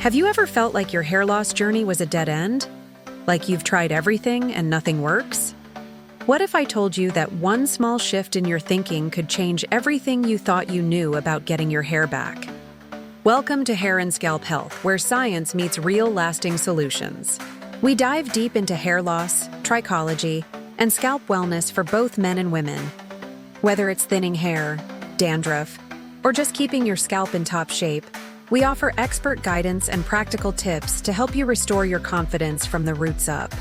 Have you ever felt like your hair loss journey was a dead end? Like you've tried everything and nothing works? What if I told you that one small shift in your thinking could change everything you thought you knew about getting your hair back? Welcome to Hair and Scalp Health, where science meets real lasting solutions. We dive deep into hair loss, trichology, and scalp wellness for both men and women. Whether it's thinning hair, dandruff, or just keeping your scalp in top shape, we offer expert guidance and practical tips to help you restore your confidence from the roots up.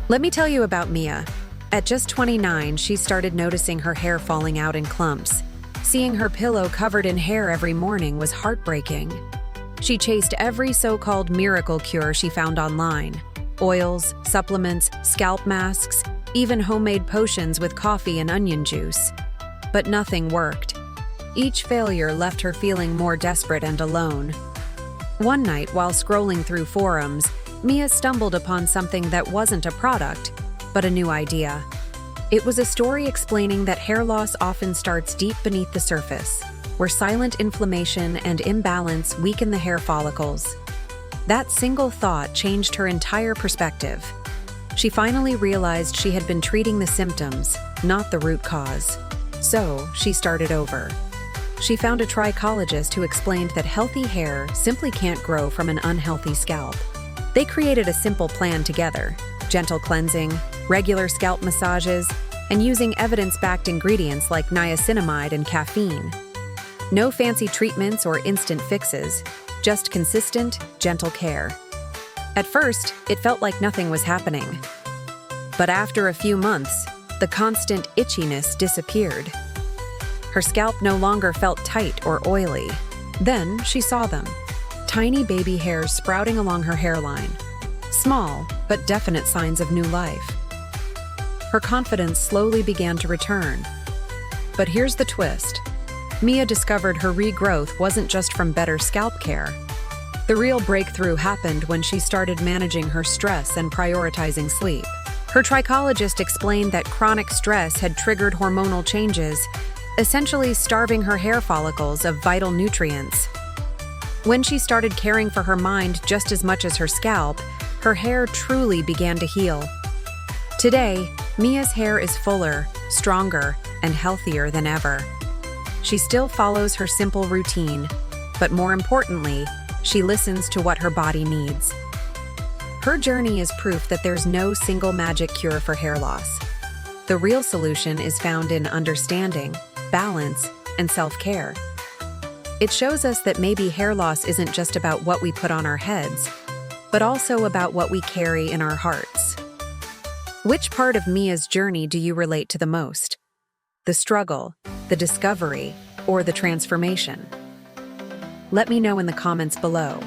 Let me tell you about Mia. At just 29, she started noticing her hair falling out in clumps. Seeing her pillow covered in hair every morning was heartbreaking. She chased every so-called miracle cure she found online: oils, supplements, scalp masks, even homemade potions with coffee and onion juice. But nothing worked. Each failure left her feeling more desperate and alone. One night, while scrolling through forums, Mia stumbled upon something that wasn't a product, but a new idea. It was a story explaining that hair loss often starts deep beneath the surface, where silent inflammation and imbalance weaken the hair follicles. That single thought changed her entire perspective. She finally realized she had been treating the symptoms, not the root cause. So, she started over. She found a trichologist who explained that healthy hair simply can't grow from an unhealthy scalp. They created a simple plan together: gentle cleansing, regular scalp massages, and using evidence-backed ingredients like niacinamide and caffeine. No fancy treatments or instant fixes, just consistent, gentle care. At first, it felt like nothing was happening. But after a few months, the constant itchiness disappeared. Her scalp no longer felt tight or oily. Then she saw them: tiny baby hairs sprouting along her hairline. Small, but definite signs of new life. Her confidence slowly began to return. But here's the twist. Mia discovered her regrowth wasn't just from better scalp care. The real breakthrough happened when she started managing her stress and prioritizing sleep. Her trichologist explained that chronic stress had triggered hormonal changes, essentially starving her hair follicles of vital nutrients. When she started caring for her mind just as much as her scalp, her hair truly began to heal. Today, Mia's hair is fuller, stronger, and healthier than ever. She still follows her simple routine, but more importantly, she listens to what her body needs. Her journey is proof that there's no single magic cure for hair loss. The real solution is found in understanding, balance, and self-care. It shows us that maybe hair loss isn't just about what we put on our heads, but also about what we carry in our hearts. Which part of Mia's journey do you relate to the most? The struggle, the discovery, or the transformation? Let me know in the comments below.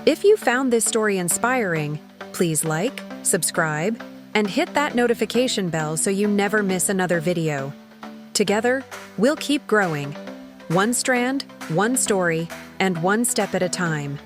If you found this story inspiring, please like, subscribe, and hit that notification bell so you never miss another video. Together, we'll keep growing, one strand, one story, and one step at a time.